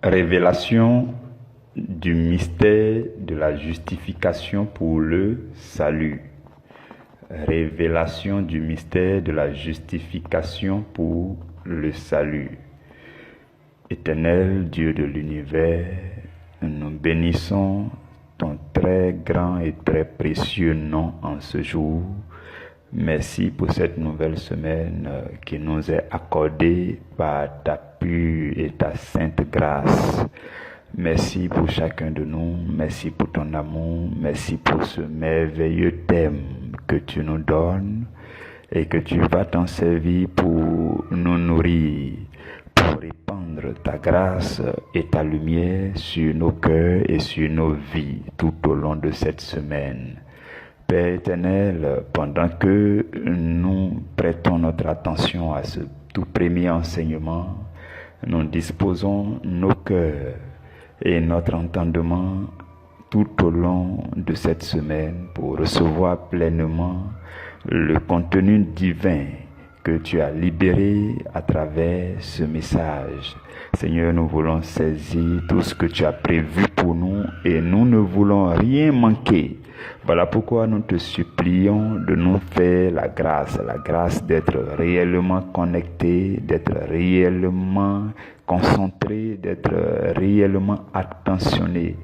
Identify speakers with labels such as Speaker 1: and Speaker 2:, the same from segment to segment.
Speaker 1: Révélation du mystère de la justification pour le salut. Révélation du mystère de la justification pour le salut. Éternel Dieu de l'univers, nous bénissons ton très grand et très précieux nom en ce jour. Merci pour cette nouvelle semaine qui nous est accordée par ta pure et ta sainte grâce. Merci pour chacun de nous, merci pour ton amour, merci pour ce merveilleux thème que tu nous donnes et que tu vas t'en servir pour nous nourrir, pour répandre ta grâce et ta lumière sur nos cœurs et sur nos vies tout au long de cette semaine. Père éternel, pendant que nous prêtons notre attention à ce tout premier enseignement, nous disposons nos cœurs et notre entendement tout au long de cette semaine pour recevoir pleinement le contenu divin que tu as libéré à travers ce message. Seigneur, nous voulons saisir tout ce que tu as prévu pour nous et nous ne voulons rien manquer. Voilà pourquoi nous te supplions de nous faire la grâce d'être réellement connectés, d'être réellement concentrés, d'être réellement attentionnés.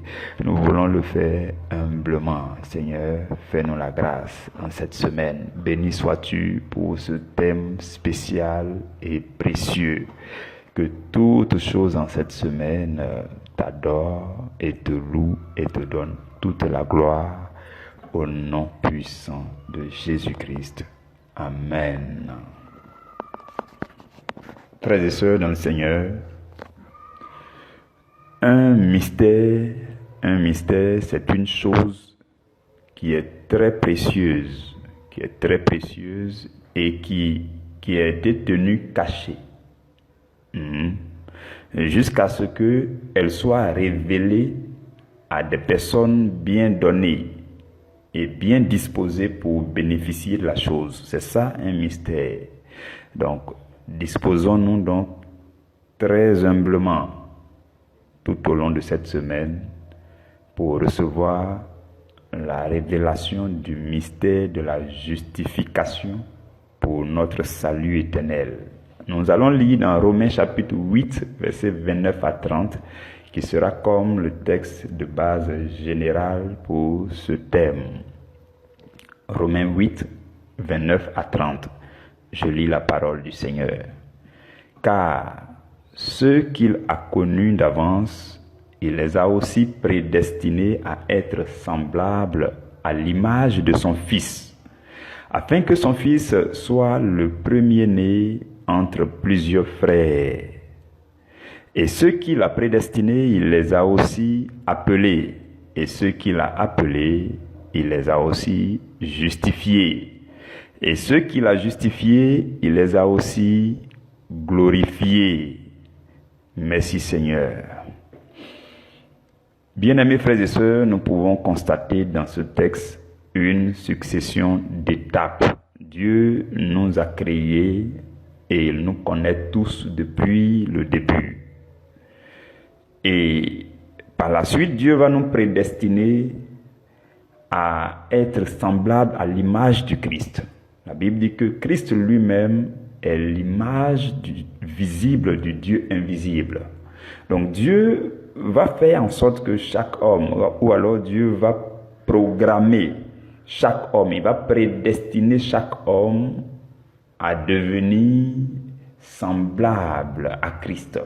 Speaker 1: Nous voulons le faire humblement. Seigneur, fais-nous la grâce en cette semaine. Béni sois-tu pour ce thème spécial et précieux. Que toutes choses en cette semaine t'adorent et te louent et te donnent toute la gloire au nom puissant de Jésus-Christ. Amen. Frères et sœurs dans le Seigneur, un mystère, c'est une chose qui est très précieuse, et qui a été tenue cachée. Jusqu'à ce qu'elle soit révélée à des personnes bien données et bien disposées pour bénéficier de la chose. C'est ça un mystère. Donc, disposons-nous donc très humblement tout au long de cette semaine pour recevoir la révélation du mystère de la justification pour notre salut éternel. Nous allons lire dans Romains chapitre 8, versets 29 à 30, qui sera comme le texte de base général pour ce thème. Romains 8, 29 à 30. Je lis la parole du Seigneur. Car ceux qu'il a connus d'avance, il les a aussi prédestinés à être semblables à l'image de son Fils, afin que son Fils soit le premier-né entre plusieurs frères. Et ceux qu'il a prédestinés, il les a aussi appelés. Et ceux qu'il a appelés, il les a aussi justifiés. Et ceux qu'il a justifiés, il les a aussi glorifiés. Merci Seigneur. Bien-aimés frères et sœurs, nous pouvons constater dans ce texte une succession d'étapes. Dieu nous a créés et il nous connaît tous depuis le début. Et par la suite, Dieu va nous prédestiner à être semblables à l'image du Christ. La Bible dit que Christ lui-même est l'image visible du Dieu invisible. Donc Dieu va faire en sorte que chaque homme, ou alors Dieu va programmer chaque homme, il va prédestiner chaque homme à devenir semblable à Christ.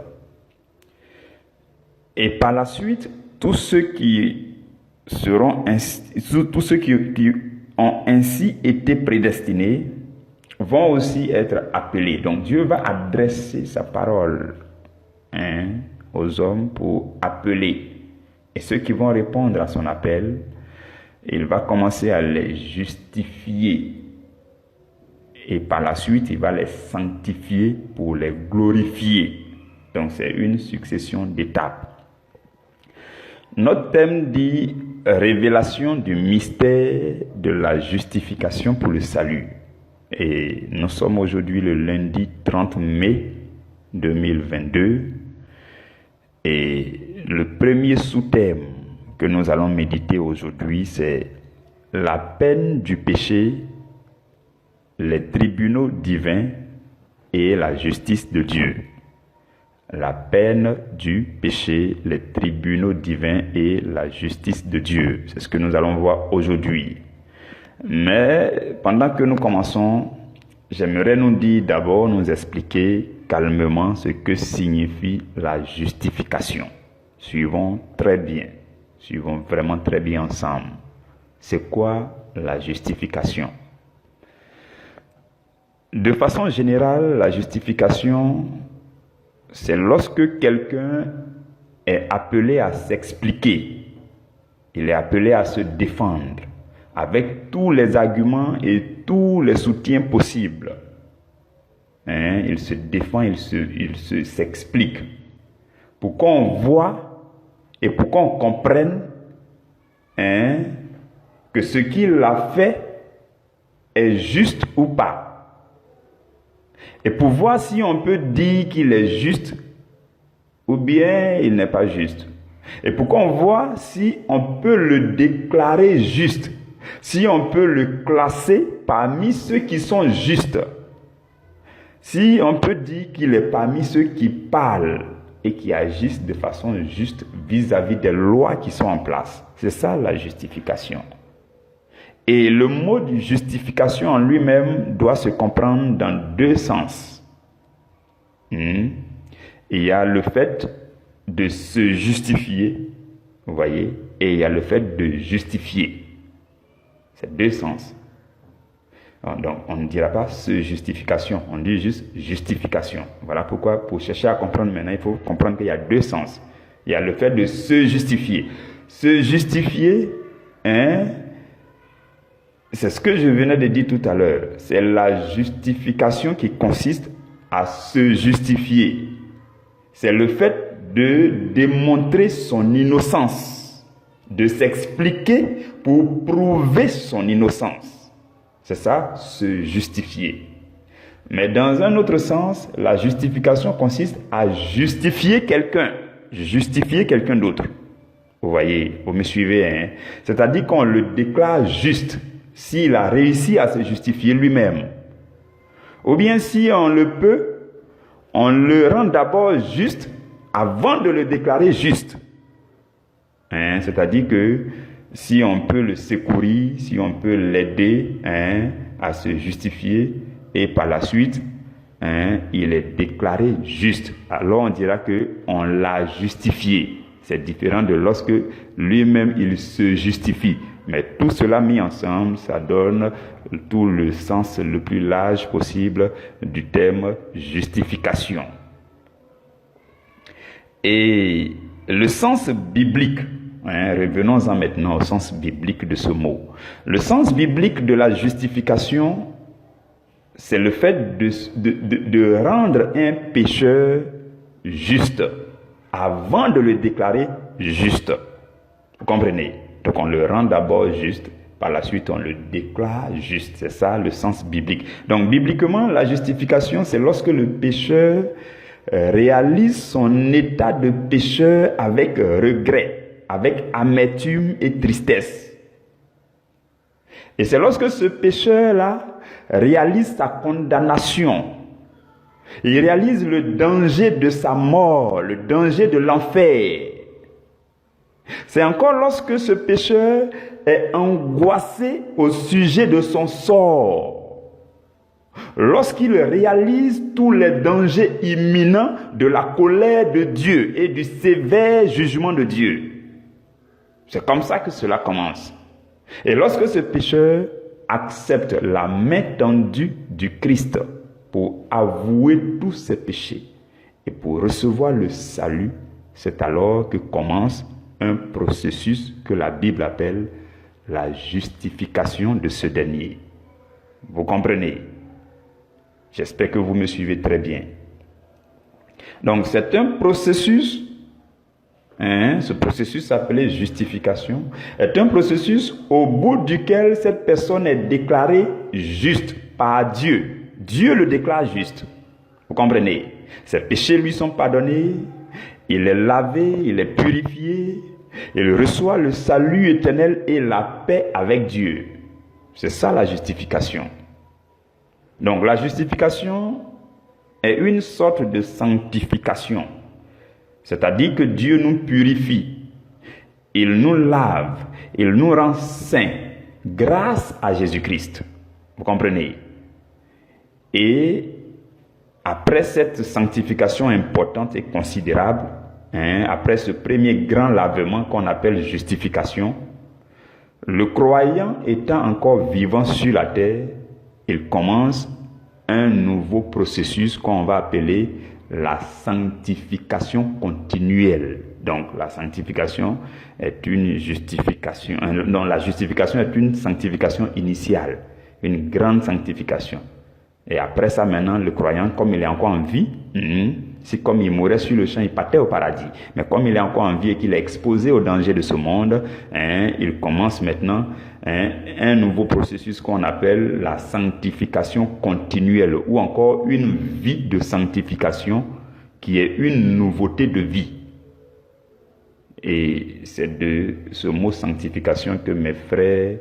Speaker 1: Et par la suite, tous ceux qui ont ainsi été prédestinés vont aussi être appelés. Donc Dieu va adresser sa parole aux hommes pour appeler. Et ceux qui vont répondre à son appel, il va commencer à les justifier. Et par la suite, il va les sanctifier pour les glorifier. Donc c'est une succession d'étapes. Notre thème dit « Révélation du mystère de la justification pour le salut ». Et nous sommes aujourd'hui le lundi 30 mai 2022. Et le premier sous-thème que nous allons méditer aujourd'hui, c'est la peine du péché, les tribunaux divins et la justice de Dieu. La peine du péché, les tribunaux divins et la justice de Dieu. C'est ce que nous allons voir aujourd'hui. Mais pendant que nous commençons, j'aimerais nous expliquer calmement ce que signifie la justification. Suivons vraiment très bien ensemble. C'est quoi la justification? De façon générale, la justification, c'est lorsque quelqu'un est appelé à s'expliquer, il est appelé à se défendre avec tous les arguments et tous les soutiens possibles. Il se défend, il s'explique pour qu'on voit et pour qu'on comprenne que ce qu'il a fait est juste ou pas. Et pour voir si on peut dire qu'il est juste ou bien il n'est pas juste. Et pour qu'on voit si on peut le déclarer juste, si on peut le classer parmi ceux qui sont justes. Si on peut dire qu'il est parmi ceux qui parlent et qui agissent de façon juste vis-à-vis des lois qui sont en place. C'est ça la justification. Et le mot de justification en lui-même doit se comprendre dans deux sens. Il y a le fait de se justifier, vous voyez, et il y a le fait de justifier. C'est deux sens. Donc, on ne dira pas se justification, on dit juste justification. Voilà pourquoi, pour chercher à comprendre maintenant, il faut comprendre qu'il y a deux sens. Il y a le fait de se justifier. Se justifier, c'est ce que je venais de dire tout à l'heure. C'est la justification qui consiste à se justifier. C'est le fait de démontrer son innocence, de s'expliquer pour prouver son innocence. C'est ça, se justifier. Mais dans un autre sens, la justification consiste à justifier quelqu'un d'autre. Vous voyez, vous me suivez, C'est-à-dire qu'on le déclare juste s'il a réussi à se justifier lui-même. Ou bien si on le peut, on le rend d'abord juste avant de le déclarer juste. C'est-à-dire que si on peut le secourir, si on peut l'aider à se justifier, et par la suite, il est déclaré juste. Alors on dira qu'on l'a justifié. C'est différent de lorsque lui-même il se justifie. Mais tout cela mis ensemble, ça donne tout le sens le plus large possible du terme justification. Et le sens biblique, revenons-en maintenant au sens biblique de ce mot. Le sens biblique de la justification, c'est le fait de rendre un pécheur juste avant de le déclarer juste. Vous comprenez? Donc on le rend d'abord juste, par la suite on le déclare juste. C'est ça le sens biblique. Donc bibliquement, la justification, c'est lorsque le pécheur réalise son état de pécheur avec regret, avec amertume et tristesse. Et c'est lorsque ce pécheur-là réalise sa condamnation, il réalise le danger de sa mort, le danger de l'enfer. C'est encore lorsque ce pécheur est angoissé au sujet de son sort. Lorsqu'il réalise tous les dangers imminents de la colère de Dieu et du sévère jugement de Dieu. C'est comme ça que cela commence. Et lorsque ce pécheur accepte la main tendue du Christ pour avouer tous ses péchés et pour recevoir le salut, c'est alors que commence un processus que la Bible appelle la justification de ce dernier. Vous comprenez? J'espère que vous me suivez très bien. Donc c'est un processus, ce processus appelé justification, est un processus au bout duquel cette personne est déclarée juste par Dieu. Dieu le déclare juste. Vous comprenez? Ses péchés lui sont pardonnés il est lavé, il est purifié, il reçoit le salut éternel et la paix avec Dieu. C'est ça la justification. Donc la justification est une sorte de sanctification. C'est-à-dire que Dieu nous purifie, il nous lave, il nous rend saints grâce à Jésus-Christ. Vous comprenez? Et après cette sanctification importante et considérable, après ce premier grand lavement qu'on appelle justification, le croyant étant encore vivant sur la terre, il commence un nouveau processus qu'on va appeler la sanctification continuelle. Donc la sanctification est une justification, non, la justification est une sanctification initiale, une grande sanctification. Et après ça, maintenant, le croyant, comme il est encore en vie, c'est comme il mourait sur le champ, il partait au paradis. Mais comme il est encore en vie et qu'il est exposé au danger de ce monde, il commence maintenant un nouveau processus qu'on appelle la sanctification continuelle, ou encore une vie de sanctification qui est une nouveauté de vie. Et c'est de ce mot sanctification que mes frères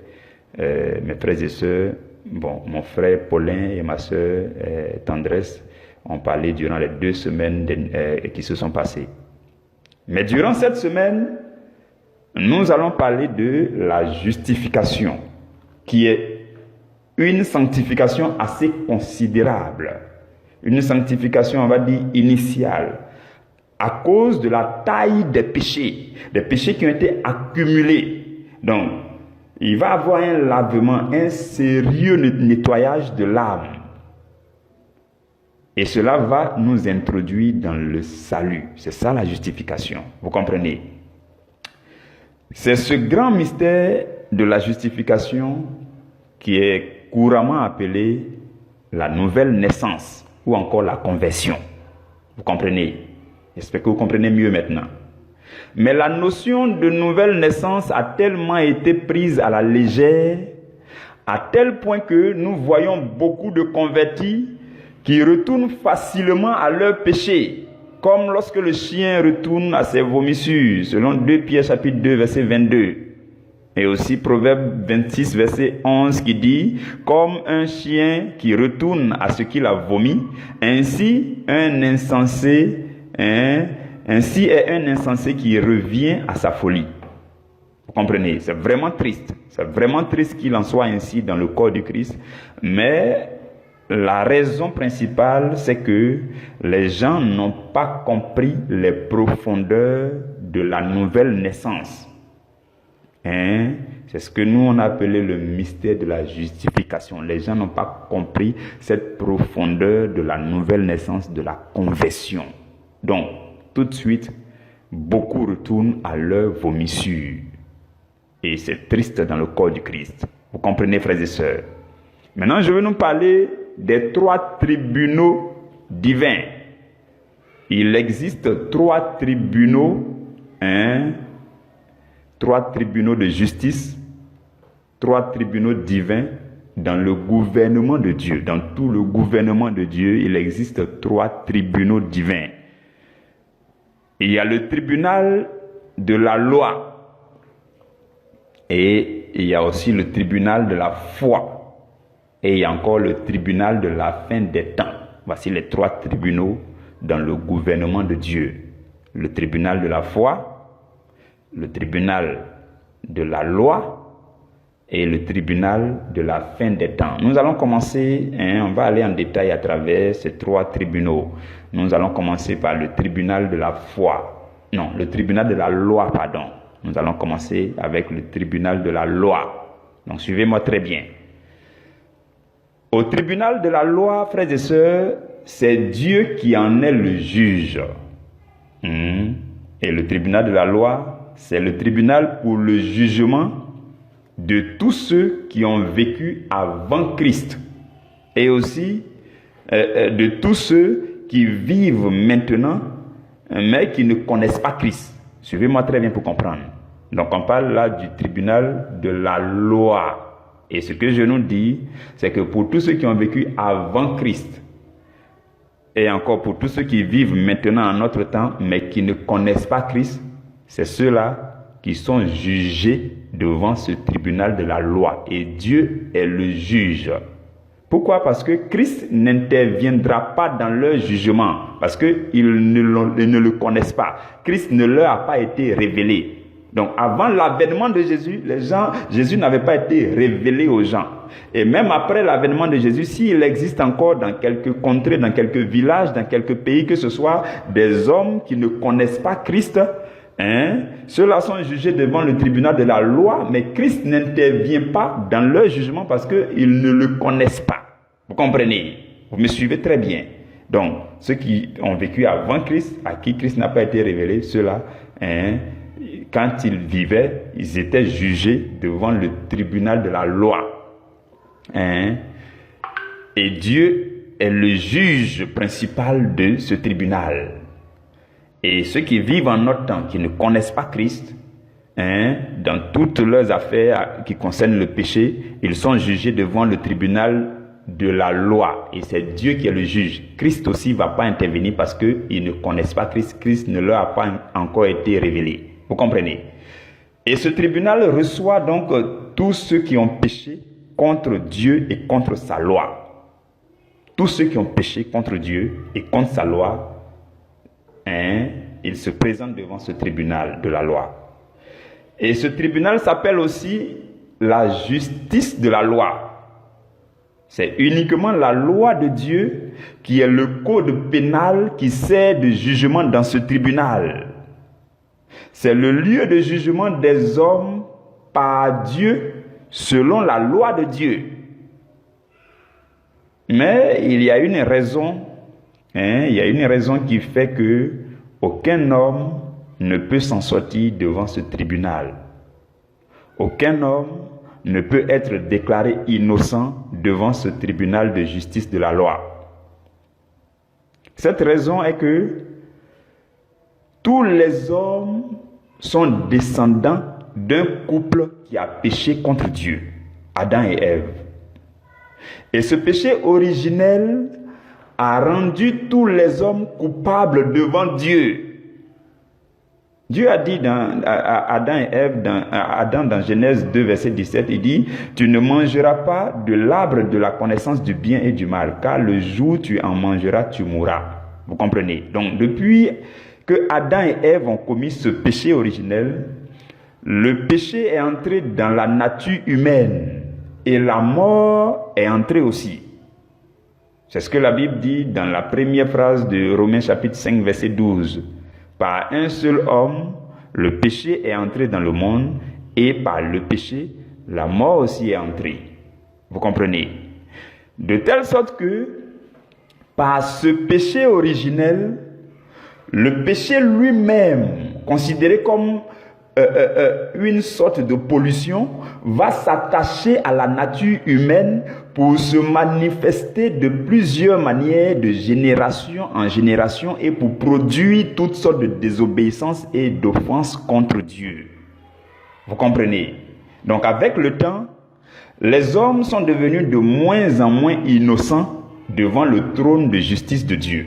Speaker 1: et sœurs, mon frère Paulin et ma sœur Tendresse ont parlé durant les 2 semaines qui se sont passées. Mais durant cette semaine, nous allons parler de la justification, qui est une sanctification assez considérable, une sanctification, on va dire, initiale, à cause de la taille des péchés qui ont été accumulés. Donc, il va y avoir un lavement, un sérieux nettoyage de l'âme. Et cela va nous introduire dans le salut. C'est ça la justification. Vous comprenez? C'est ce grand mystère de la justification qui est couramment appelé la nouvelle naissance ou encore la conversion. Vous comprenez? J'espère que vous comprenez mieux maintenant. Mais la notion de nouvelle naissance a tellement été prise à la légère, à tel point que nous voyons beaucoup de convertis qui retournent facilement à leur péché, comme lorsque le chien retourne à ses vomissures, selon 2 Pierre chapitre 2, verset 22. Et aussi Proverbe 26, verset 11 qui dit « Comme un chien qui retourne à ce qu'il a vomi, ainsi est un insensé qui revient à sa folie. » Vous comprenez? C'est vraiment triste. C'est vraiment triste qu'il en soit ainsi dans le corps du Christ. Mais la raison principale, c'est que les gens n'ont pas compris les profondeurs de la nouvelle naissance. C'est ce que nous on a appelé le mystère de la justification. Les gens n'ont pas compris cette profondeur de la nouvelle naissance, de la conversion. Donc, tout de suite, beaucoup retournent à leur vomissure. Et c'est triste dans le corps du Christ. Vous comprenez, frères et sœurs? Maintenant, je vais nous parler des 3 tribunaux divins. Il existe 3 tribunaux, 3 tribunaux de justice, 3 tribunaux divins dans le gouvernement de Dieu. Dans tout le gouvernement de Dieu, il existe 3 tribunaux divins. Il y a le tribunal de la loi et il y a aussi le tribunal de la foi et il y a encore le tribunal de la fin des temps. Voici les 3 tribunaux dans le gouvernement de Dieu. Le tribunal de la foi, le tribunal de la loi et le tribunal de la fin des temps. Nous allons commencer, on va aller en détail à travers ces 3 tribunaux. Nous allons commencer par le tribunal de la foi. Non, le tribunal de la loi, pardon. Nous allons commencer avec le tribunal de la loi. Donc, suivez-moi très bien. Au tribunal de la loi, frères et sœurs, c'est Dieu qui en est le juge. Et le tribunal de la loi, c'est le tribunal pour le jugement de tous ceux qui ont vécu avant Christ. Et aussi de tous ceux qui vivent maintenant, mais qui ne connaissent pas Christ. Suivez-moi très bien pour comprendre. Donc on parle là du tribunal de la loi. Et ce que je nous dis, c'est que pour tous ceux qui ont vécu avant Christ, Et encore pour tous ceux qui vivent maintenant en notre temps, mais qui ne connaissent pas Christ, c'est ceux-là qui sont jugés devant ce tribunal de la loi. Et Dieu est le juge. Pourquoi? Parce que Christ n'interviendra pas dans leur jugement, parce qu'ils ne le connaissent pas. Christ ne leur a pas été révélé. Donc avant l'avènement de Jésus, Jésus n'avait pas été révélé aux gens. Et même après l'avènement de Jésus, s'il existe encore dans quelques contrées, dans quelques villages, dans quelques pays, que ce soit des hommes qui ne connaissent pas Christ, ceux-là sont jugés devant le tribunal de la loi, mais Christ n'intervient pas dans leur jugement parce qu'ils ne le connaissent pas. Vous comprenez? Vous me suivez très bien. Donc, ceux qui ont vécu avant Christ, à qui Christ n'a pas été révélé, ceux-là, quand ils vivaient, ils étaient jugés devant le tribunal de la loi. Et Dieu est le juge principal de ce tribunal. Et ceux qui vivent en notre temps, qui ne connaissent pas Christ, dans toutes leurs affaires qui concernent le péché, ils sont jugés devant le tribunal de la loi. Et c'est Dieu qui est le juge. Christ aussi ne va pas intervenir parce qu'ils ne connaissent pas Christ. Christ ne leur a pas encore été révélé. Vous comprenez? Et ce tribunal reçoit donc tous ceux qui ont péché contre Dieu et contre sa loi. Tous ceux qui ont péché contre Dieu et contre sa loi, ils se présentent devant ce tribunal de la loi. Et ce tribunal s'appelle aussi la justice de la loi. C'est uniquement la loi de Dieu qui est le code pénal qui sert de jugement dans ce tribunal. C'est le lieu de jugement des hommes par Dieu selon la loi de Dieu. Mais il y a une raison, qui fait que aucun homme ne peut s'en sortir devant ce tribunal. Aucun homme ne peut être déclaré innocent devant ce tribunal de justice de la loi. Cette raison est que tous les hommes sont descendants d'un couple qui a péché contre Dieu, Adam et Ève. Et ce péché originel a rendu tous les hommes coupables devant Dieu. Dieu a dit à Adam et Ève, Adam dans Genèse 2, verset 17, il dit « Tu ne mangeras pas de l'arbre de la connaissance du bien et du mal, car le jour où tu en mangeras, tu mourras. » Vous comprenez? Donc depuis que Adam et Ève ont commis ce péché originel, le péché est entré dans la nature humaine et la mort est entrée aussi. C'est ce que la Bible dit dans la première phrase de Romains chapitre 5, verset 12. Par un seul homme, le péché est entré dans le monde et par le péché, la mort aussi est entrée. Vous comprenez? De telle sorte que, par ce péché originel, le péché lui-même, considéré comme une sorte de pollution, va s'attacher à la nature humaine pour se manifester de plusieurs manières, de génération en génération, et pour produire toutes sortes de désobéissances et d'offenses contre Dieu. Vous comprenez? Donc avec le temps, les hommes sont devenus de moins en moins innocents devant le trône de justice de Dieu.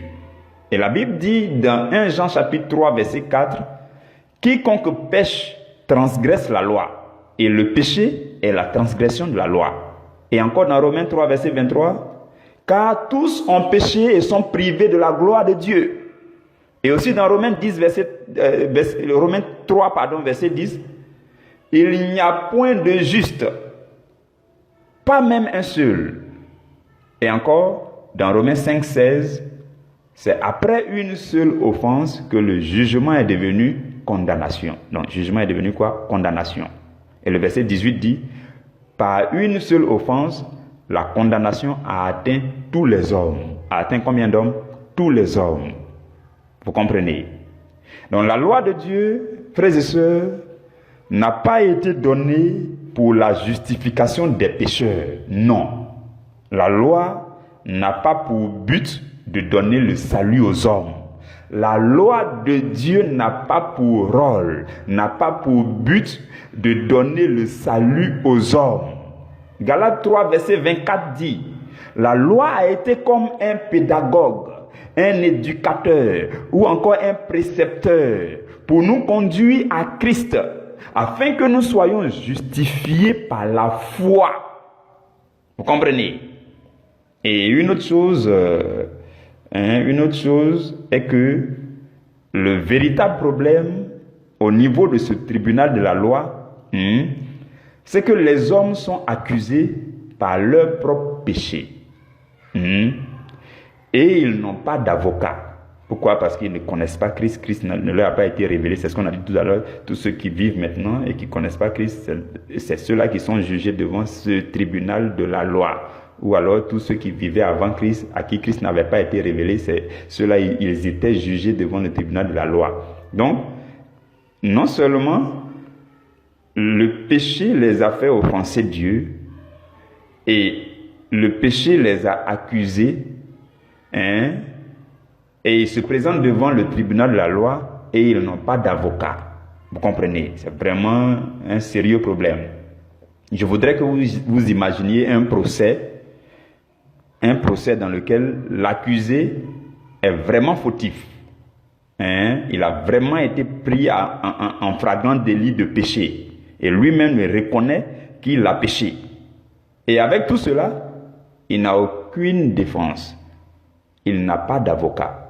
Speaker 1: Et la Bible dit dans 1 Jean chapitre 3 verset 4, « Quiconque pêche transgresse la loi, et le péché est la transgression de la loi. » Et encore dans Romains 3 verset 23, « Car tous ont péché et sont privés de la gloire de Dieu. » Et aussi dans Romains 3 verset 10, « Il n'y a point de juste, pas même un seul. » Et encore dans Romains 5, 16, c'est après une seule offense que le jugement est devenu condamnation. Donc, jugement est devenu quoi? Condamnation. Et le verset 18 dit, par une seule offense, la condamnation a atteint tous les hommes. A atteint combien d'hommes? Tous les hommes. Vous comprenez? Donc, la loi de Dieu, frères et sœurs, n'a pas été donnée pour la justification des pécheurs. Non. La loi n'a pas pour but de donner le salut aux hommes. La loi de Dieu n'a pas pour rôle, n'a pas pour but de donner le salut aux hommes. Galates 3, verset 24 dit, la loi a été comme un pédagogue un éducateur ou encore un précepteur pour nous conduire à Christ, afin que nous soyons justifiés par la foi. Vous comprenez? Et une autre chose est que le véritable problème au niveau de ce tribunal de la loi, c'est que les hommes sont accusés par leur propre péché. Et ils n'ont pas d'avocat. Pourquoi? Parce qu'ils ne connaissent pas Christ. Christ ne leur a pas été révélé. C'est ce qu'on a dit tout à l'heure. Tous ceux qui vivent maintenant et qui ne connaissent pas Christ, c'est ceux-là qui sont jugés devant ce tribunal de la loi. Ou alors tous ceux qui vivaient avant Christ, à qui Christ n'avait pas été révélé, ceux-là, ils étaient jugés devant le tribunal de la loi. Donc, non seulement le péché les a fait offenser Dieu, et le péché les a accusés, et ils se présentent devant le tribunal de la loi et ils n'ont pas d'avocat. Vous comprenez? C'est vraiment un sérieux problème. Je voudrais que vous imaginiez un procès dans lequel l'accusé est vraiment fautif. Il a vraiment été pris en flagrant délit de péché. Et lui-même reconnaît qu'il a péché. Et avec tout cela, il n'a aucune défense. Il n'a pas d'avocat.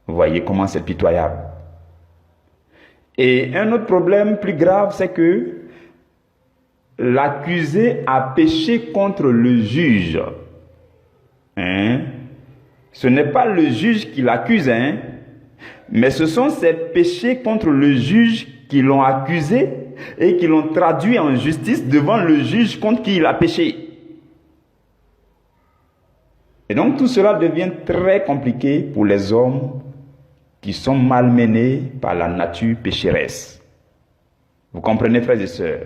Speaker 1: Vous voyez comment c'est pitoyable. Et un autre problème plus grave, c'est que l'accusé a péché contre le juge. Ce n'est pas le juge qui l'accuse, mais ce sont ses péchés contre le juge qui l'ont accusé et qui l'ont traduit en justice devant le juge contre qui il a péché. Et donc tout cela devient très compliqué pour les hommes qui sont malmenés par la nature pécheresse. Vous comprenez, frères et sœurs?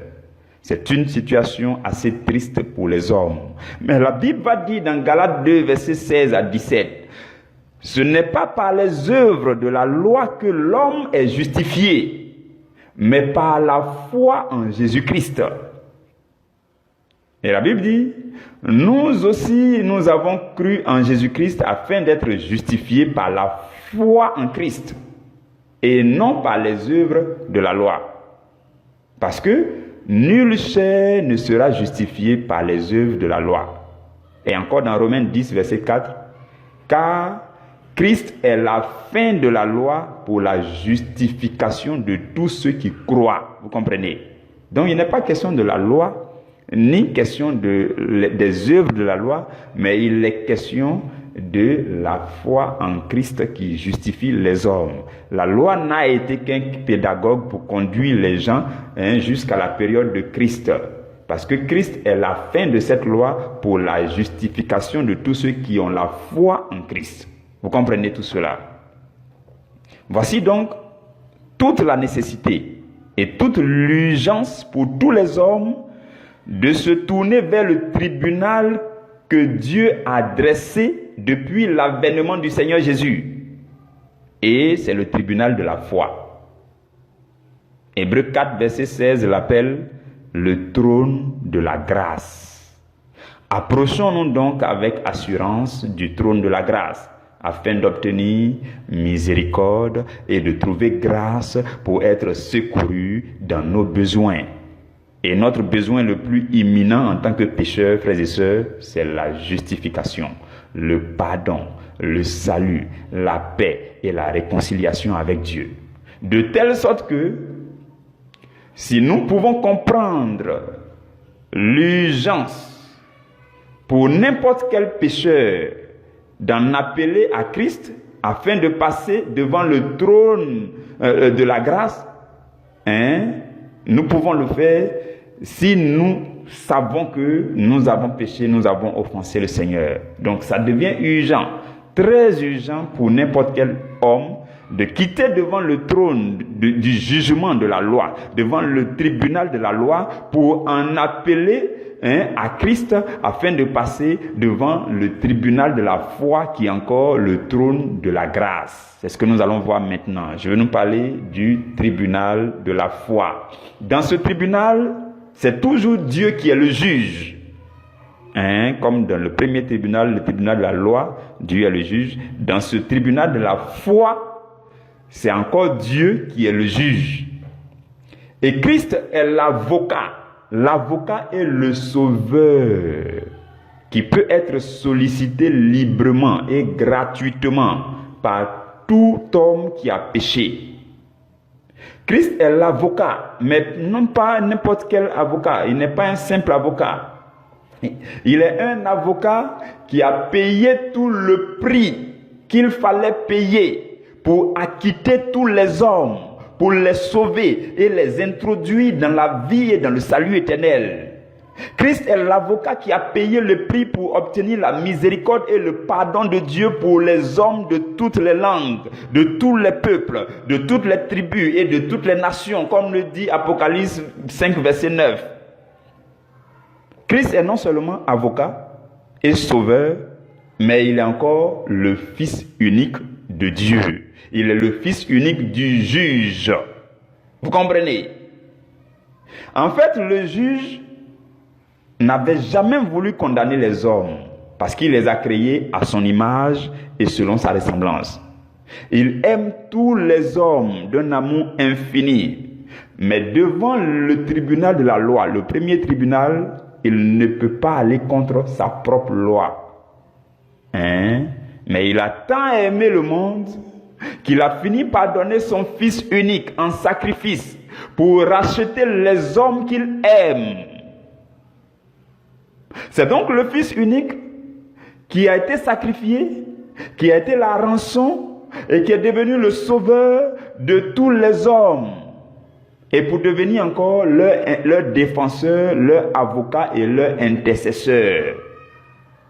Speaker 1: C'est une situation assez triste pour les hommes. Mais la Bible va dire dans Galates 2, versets 16 à 17, « Ce n'est pas par les œuvres de la loi que l'homme est justifié, mais par la foi en Jésus-Christ. » Et la Bible dit, « Nous aussi, nous avons cru en Jésus-Christ afin d'être justifiés par la foi en Christ, et non par les œuvres de la loi. Parce que nul chair ne sera justifié par les œuvres de la loi. » Et encore dans Romains 10, verset 4, « Car Christ est la fin de la loi pour la justification de tous ceux qui croient. » Vous comprenez? Donc il n'est pas question de la loi, ni question des œuvres de la loi, mais il est question de la foi en Christ qui justifie les hommes. La loi n'a été qu'un pédagogue pour conduire les gens jusqu'à la période de Christ. Parce que Christ est la fin de cette loi pour la justification de tous ceux qui ont la foi en Christ. Vous comprenez tout cela? Voici donc toute la nécessité et toute l'urgence pour tous les hommes de se tourner vers le tribunal que Dieu a dressé depuis l'avènement du Seigneur Jésus. Et c'est le tribunal de la foi. Hébreux 4, verset 16 l'appelle le trône de la grâce. Approchons-nous donc avec assurance du trône de la grâce, afin d'obtenir miséricorde et de trouver grâce pour être secourus dans nos besoins. Et notre besoin le plus imminent en tant que pécheurs, frères et sœurs, c'est la justification, le pardon, le salut, la paix et la réconciliation avec Dieu. De telle sorte que, si nous pouvons comprendre l'urgence pour n'importe quel pécheur d'en appeler à Christ afin de passer devant le trône de la grâce, nous pouvons le faire si nous savons que nous avons péché, nous avons offensé le Seigneur. Donc ça devient urgent, très urgent pour n'importe quel homme de quitter devant le trône du jugement de la loi, devant le tribunal de la loi, pour en appeler à Christ afin de passer devant le tribunal de la foi qui est encore le trône de la grâce. C'est ce que nous allons voir maintenant. Je vais nous parler du tribunal de la foi. Dans ce tribunal, c'est toujours Dieu qui est le juge. Comme dans le premier tribunal, le tribunal de la loi, Dieu est le juge. Dans ce tribunal de la foi, c'est encore Dieu qui est le juge. Et Christ est l'avocat. L'avocat est le sauveur qui peut être sollicité librement et gratuitement par tout homme qui a péché. Christ est l'avocat, mais non pas n'importe quel avocat. Il n'est pas un simple avocat. Il est un avocat qui a payé tout le prix qu'il fallait payer pour acquitter tous les hommes, pour les sauver et les introduire dans la vie et dans le salut éternel. Christ est l'avocat qui a payé le prix pour obtenir la miséricorde et le pardon de Dieu pour les hommes de toutes les langues, de tous les peuples, de toutes les tribus et de toutes les nations, comme le dit Apocalypse 5, verset 9. Christ est non seulement avocat et sauveur, mais il est encore le Fils unique de Dieu. Il est le Fils unique du juge. Vous comprenez? En fait, le juge n'avait jamais voulu condamner les hommes parce qu'il les a créés à son image et selon sa ressemblance. Il aime tous les hommes d'un amour infini. Mais devant le tribunal de la loi, le premier tribunal, il ne peut pas aller contre sa propre loi. Mais il a tant aimé le monde qu'il a fini par donner son Fils unique en sacrifice pour racheter les hommes qu'il aime. C'est donc le Fils unique qui a été sacrifié, qui a été la rançon et qui est devenu le sauveur de tous les hommes. Et pour devenir encore leur défenseur, leur avocat et leur intercesseur.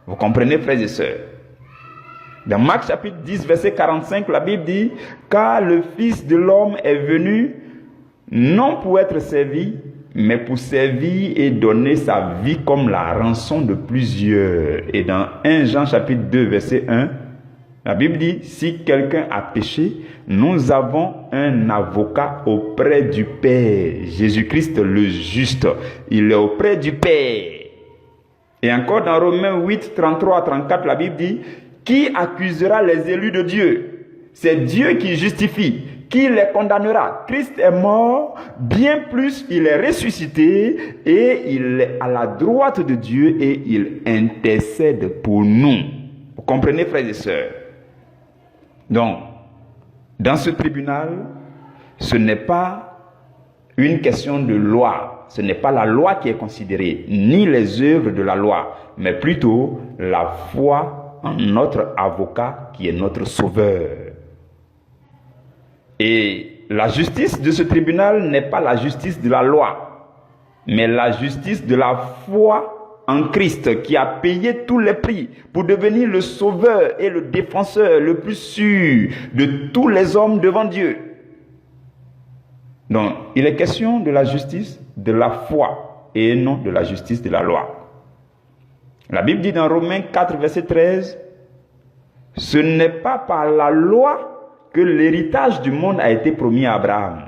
Speaker 1: Vous comprenez, frères et sœurs? Dans Marc chapitre 10, verset 45, la Bible dit « Car le Fils de l'homme est venu non pour être servi, mais pour servir et donner sa vie comme la rançon de plusieurs. » Et dans 1 Jean chapitre 2, verset 1, la Bible dit « Si quelqu'un a péché, nous avons un avocat auprès du Père, Jésus-Christ le juste. Il est auprès du Père. » Et encore dans Romains 8, 33 à 34, la Bible dit « Qui accusera les élus de Dieu? C'est Dieu qui justifie. Qui les condamnera? Christ est mort, bien plus il est ressuscité et il est à la droite de Dieu et il intercède pour nous. » Vous comprenez, frères et sœurs? Donc, dans ce tribunal, ce n'est pas une question de loi. Ce n'est pas la loi qui est considérée, ni les œuvres de la loi, mais plutôt la foi en notre avocat qui est notre sauveur. Et la justice de ce tribunal n'est pas la justice de la loi, mais la justice de la foi en Christ qui a payé tous les prix pour devenir le sauveur et le défenseur le plus sûr de tous les hommes devant Dieu. Donc, il est question de la justice de la foi et non de la justice de la loi. La Bible dit dans Romains 4, verset 13, « Ce n'est pas par la loi que l'héritage du monde a été promis à Abraham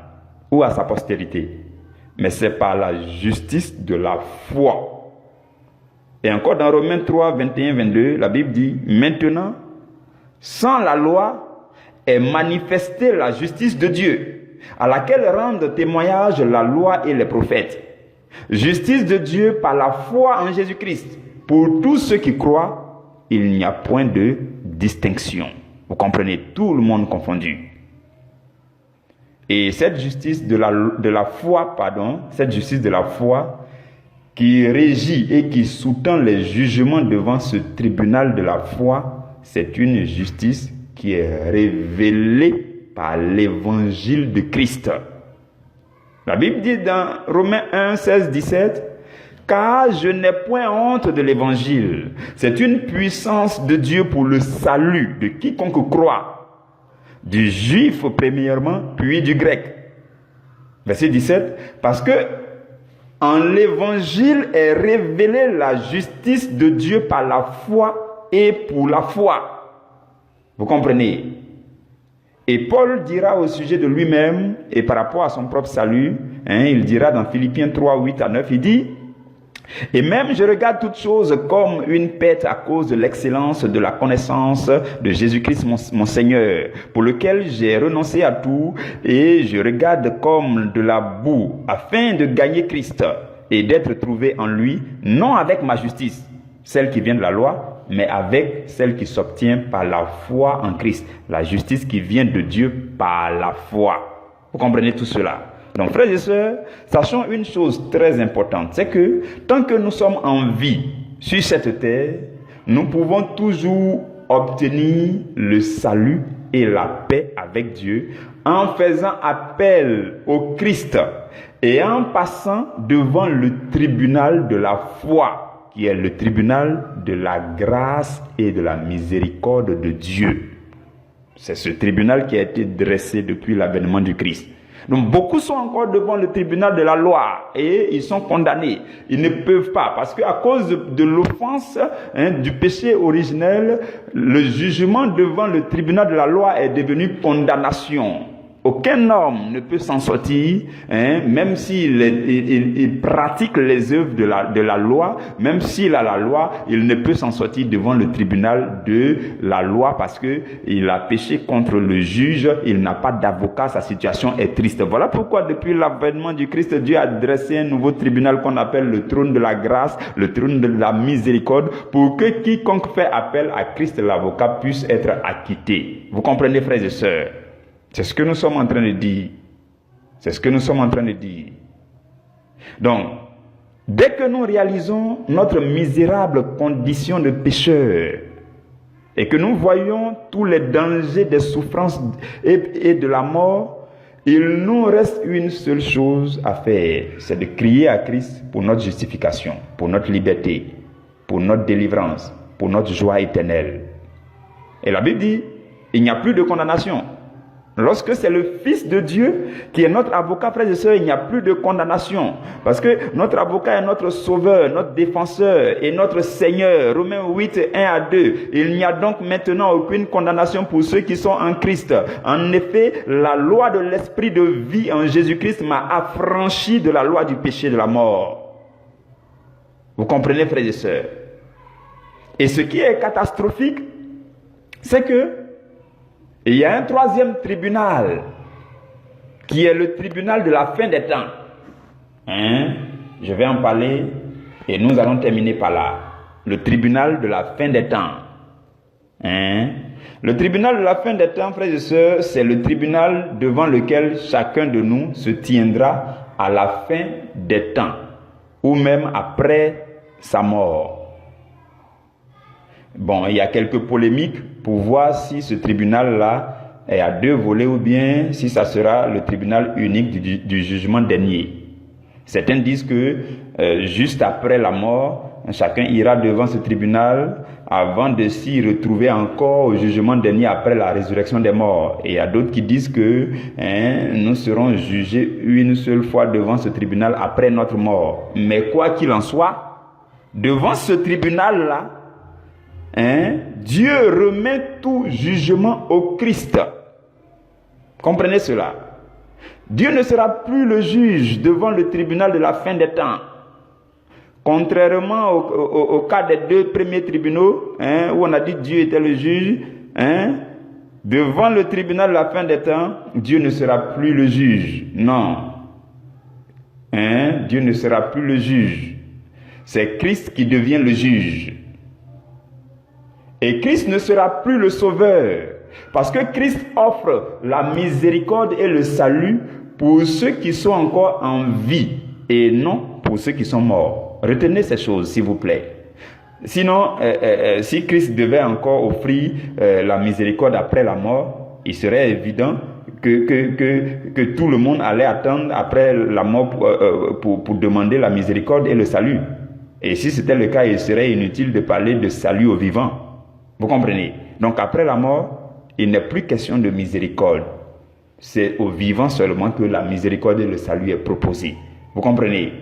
Speaker 1: ou à sa postérité, mais c'est par la justice de la foi. » Et encore dans Romains 3, 21, 22, la Bible dit « Maintenant, sans la loi, est manifestée la justice de Dieu, à laquelle rendent témoignage la loi et les prophètes. Justice de Dieu par la foi en Jésus-Christ. Pour tous ceux qui croient, il n'y a point de distinction. » Vous comprenez, tout le monde confondu. Et cette justice de la foi, cette justice de la foi qui régit et qui sous-tend les jugements devant ce tribunal de la foi, c'est une justice qui est révélée par l'évangile de Christ. La Bible dit dans Romains 1, 16, 17, « Car je n'ai point honte de l'évangile. C'est une puissance de Dieu pour le salut de quiconque croit, du juif premièrement, puis du grec. » Verset 17, « Parce que en l'évangile est révélée la justice de Dieu par la foi et pour la foi. » Vous comprenez? Et Paul dira au sujet de lui-même et par rapport à son propre salut, il dira dans Philippiens 3, 8 à 9, il dit Et même je regarde toutes choses comme une perte à cause de l'excellence de la connaissance de Jésus-Christ mon Seigneur, pour lequel j'ai renoncé à tout, et je regarde comme de la boue, afin de gagner Christ et d'être trouvé en lui, non avec ma justice, celle qui vient de la loi, mais avec celle qui s'obtient par la foi en Christ, la justice qui vient de Dieu par la foi. Vous comprenez tout cela? Donc, frères et sœurs, sachons une chose très importante, c'est que tant que nous sommes en vie sur cette terre, nous pouvons toujours obtenir le salut et la paix avec Dieu en faisant appel au Christ et en passant devant le tribunal de la foi, qui est le tribunal de la grâce et de la miséricorde de Dieu. C'est ce tribunal qui a été dressé depuis l'avènement du Christ. Donc beaucoup sont encore devant le tribunal de la loi et ils sont condamnés. Ils ne peuvent pas parce qu'à cause de l'offense du péché originel, le jugement devant le tribunal de la loi est devenu condamnation. Aucun homme ne peut s'en sortir, même s'il pratique les œuvres de la loi, même s'il a la loi, il ne peut s'en sortir devant le tribunal de la loi parce que il a péché contre le juge, il n'a pas d'avocat, sa situation est triste. Voilà pourquoi depuis l'avènement du Christ, Dieu a dressé un nouveau tribunal qu'on appelle le trône de la grâce, le trône de la miséricorde, pour que quiconque fait appel à Christ l'avocat puisse être acquitté. Vous comprenez, frères et sœurs? C'est ce que nous sommes en train de dire. C'est ce que nous sommes en train de dire. Donc, dès que nous réalisons notre misérable condition de pécheur et que nous voyons tous les dangers des souffrances et de la mort, il nous reste une seule chose à faire, c'est de crier à Christ pour notre justification, pour notre liberté, pour notre délivrance, pour notre joie éternelle. Et la Bible dit, il n'y a plus de condamnation. Lorsque c'est le Fils de Dieu qui est notre avocat, frères et sœurs, il n'y a plus de condamnation. Parce que notre avocat est notre sauveur, notre défenseur et notre Seigneur. Romains 8, 1 à 2. Il n'y a donc maintenant aucune condamnation pour ceux qui sont en Christ. En effet, la loi de l'esprit de vie en Jésus-Christ m'a affranchi de la loi du péché et de la mort. Vous comprenez, frères et sœurs? Et ce qui est catastrophique, c'est que il y a un troisième tribunal qui est le tribunal de la fin des temps. Je vais en parler et nous allons terminer par là. Le tribunal de la fin des temps. Le tribunal de la fin des temps, frères et sœurs, c'est le tribunal devant lequel chacun de nous se tiendra à la fin des temps ou même après sa mort. Bon, il y a quelques polémiques pour voir si ce tribunal-là est à deux volets ou bien si ça sera le tribunal unique du jugement dernier. Certains disent que juste après la mort, chacun ira devant ce tribunal avant de s'y retrouver encore au jugement dernier après la résurrection des morts. Et il y a d'autres qui disent que nous serons jugés une seule fois devant ce tribunal après notre mort. Mais quoi qu'il en soit, devant ce tribunal-là, Dieu remet tout jugement au Christ. Comprenez cela. Dieu ne sera plus le juge devant le tribunal de la fin des temps. Contrairement au cas des deux premiers tribunaux, où on a dit Dieu était le juge, devant le tribunal de la fin des temps, Dieu ne sera plus le juge. Non. Dieu ne sera plus le juge. C'est Christ qui devient le juge. Et Christ ne sera plus le sauveur. Parce que Christ offre la miséricorde et le salut pour ceux qui sont encore en vie et non pour ceux qui sont morts. Retenez ces choses, s'il vous plaît. Sinon, si Christ devait encore offrir la miséricorde après la mort, il serait évident que tout le monde allait attendre après la mort pour demander la miséricorde et le salut. Et si c'était le cas, il serait inutile de parler de salut aux vivants. Vous comprenez? Donc après la mort, il n'est plus question de miséricorde. C'est aux vivants seulement que la miséricorde et le salut est proposé. Vous comprenez?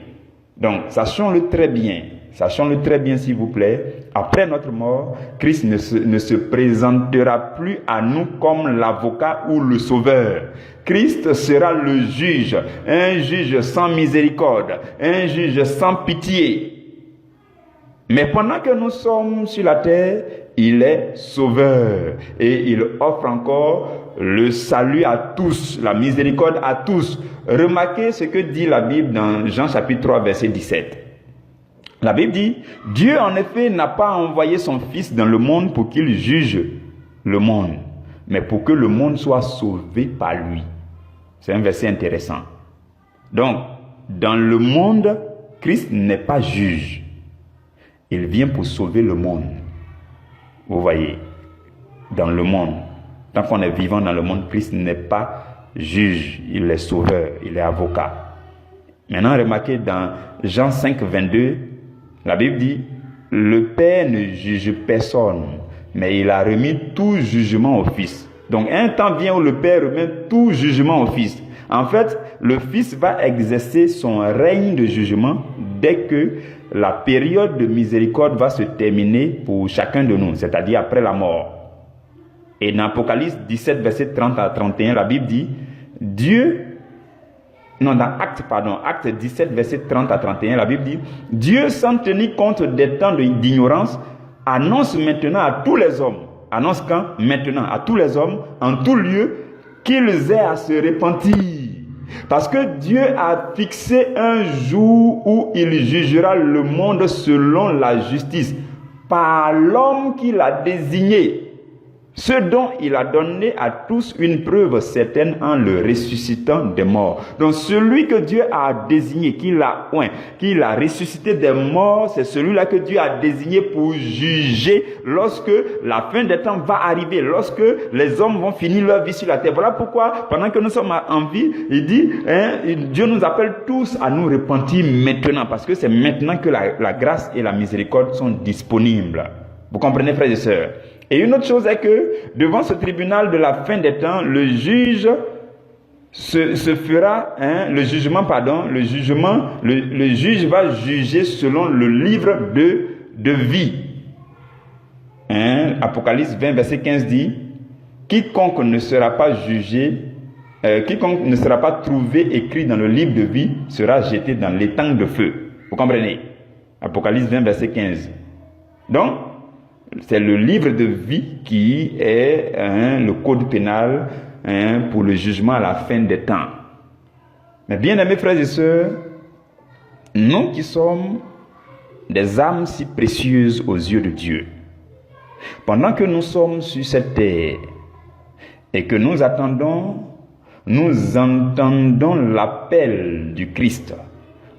Speaker 1: Donc sachons-le très bien. Sachons-le très bien, s'il vous plaît. Après notre mort, Christ ne se présentera plus à nous comme l'avocat ou le sauveur. Christ sera le juge. Un juge sans miséricorde. Un juge sans pitié. Mais pendant que nous sommes sur la terre, il est sauveur. Et il offre encore le salut à tous, la miséricorde à tous. Remarquez ce que dit la Bible dans Jean chapitre 3, verset 17. La Bible dit, Dieu en effet n'a pas envoyé son Fils dans le monde pour qu'il juge le monde, mais pour que le monde soit sauvé par lui. C'est un verset intéressant. Donc, dans le monde, Christ n'est pas juge. Il vient pour sauver le monde. Vous voyez, dans le monde, tant qu'on est vivant dans le monde, Christ n'est pas juge, il est sauveur, il est avocat. Maintenant, remarquez dans Jean 5, 22, la Bible dit, le Père ne juge personne, mais il a remis tout jugement au Fils. Donc, un temps vient où le Père remet tout jugement au Fils. En fait, le Fils va exercer son règne de jugement dès que la période de miséricorde va se terminer pour chacun de nous, c'est-à-dire après la mort. Et dans Apocalypse 17, verset 30 à 31, la Bible dit, dans Acte 17, verset 30 à 31, la Bible dit, Dieu, sans tenir compte des temps d'ignorance, annonce maintenant à tous les hommes, annonce quand? Maintenant à tous les hommes, en tout lieu, qu'ils aient à se repentir. Parce que Dieu a fixé un jour où il jugera le monde selon la justice, par l'homme qu'il a désigné, ce dont il a donné à tous une preuve certaine en le ressuscitant des morts. Donc celui que Dieu a désigné, qu'il a ressuscité des morts, c'est celui-là que Dieu a désigné pour juger lorsque la fin des temps va arriver, lorsque les hommes vont finir leur vie sur la terre. Voilà pourquoi, pendant que nous sommes en vie, il dit, Dieu nous appelle tous à nous repentir maintenant, parce que c'est maintenant que la grâce et la miséricorde sont disponibles. Vous comprenez, frères et sœurs? Et une autre chose est que, devant ce tribunal de la fin des temps, le juge le juge va juger selon le livre de vie. Apocalypse 20, verset 15 dit, quiconque ne sera pas trouvé écrit dans le livre de vie sera jeté dans l'étang de feu. Vous comprenez? Apocalypse 20, verset 15. Donc, c'est le livre de vie qui est le code pénal pour le jugement à la fin des temps. Mais bien aimés frères et sœurs, nous qui sommes des âmes si précieuses aux yeux de Dieu, pendant que nous sommes sur cette terre et que nous entendons l'appel du Christ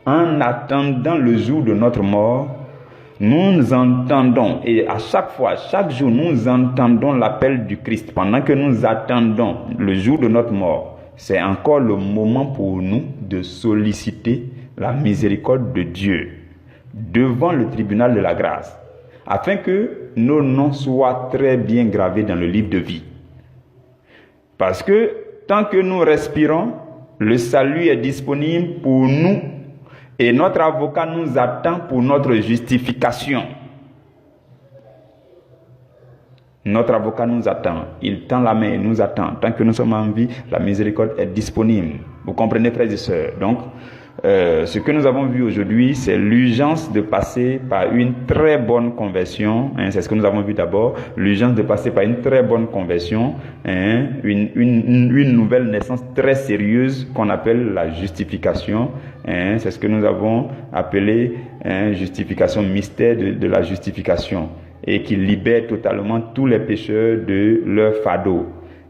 Speaker 1: en attendant le jour de notre mort, nous entendons, et à chaque fois, chaque jour, nous entendons l'appel du Christ. Pendant que nous attendons le jour de notre mort, c'est encore le moment pour nous de solliciter la miséricorde de Dieu devant le tribunal de la grâce, afin que nos noms soient très bien gravés dans le livre de vie. Parce que tant que nous respirons, le salut est disponible pour nous. Et notre avocat nous attend pour notre justification. Notre avocat nous attend. Il tend la main et nous attend. Tant que nous sommes en vie, la miséricorde est disponible. Vous comprenez, frères et sœurs? Donc, ce que nous avons vu aujourd'hui, c'est l'urgence de passer par une très bonne conversion. C'est ce que nous avons vu d'abord. L'urgence de passer par une très bonne conversion. Une nouvelle naissance très sérieuse qu'on appelle la justification. C'est ce que nous avons appelé justification, mystère de la justification. Et qui libère totalement tous les pécheurs de leur fardeau.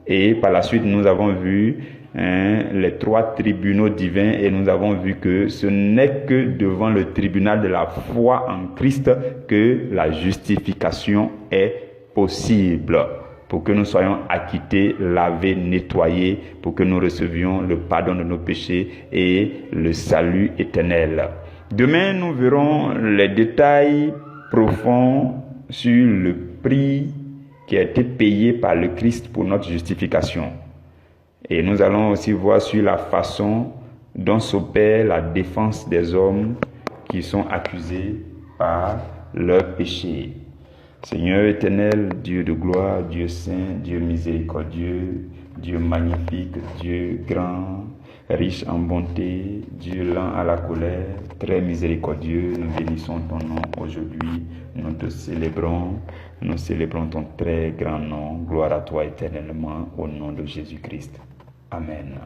Speaker 1: Et par la suite, nous avons vu les trois tribunaux divins et nous avons vu que ce n'est que devant le tribunal de la foi en Christ que la justification est possible, pour que nous soyons acquittés, lavés, nettoyés, pour que nous recevions le pardon de nos péchés et le salut éternel. Demain, nous verrons les détails profonds sur le prix qui a été payé par le Christ pour notre justification. Et nous allons aussi voir sur la façon dont s'opère la défense des hommes qui sont accusés par leurs péchés. Seigneur éternel, Dieu de gloire, Dieu saint, Dieu miséricordieux, Dieu magnifique, Dieu grand, riche en bonté, Dieu lent à la colère, très miséricordieux, nous bénissons ton nom aujourd'hui, nous célébrons ton très grand nom, gloire à toi éternellement, au nom de Jésus-Christ. Amen.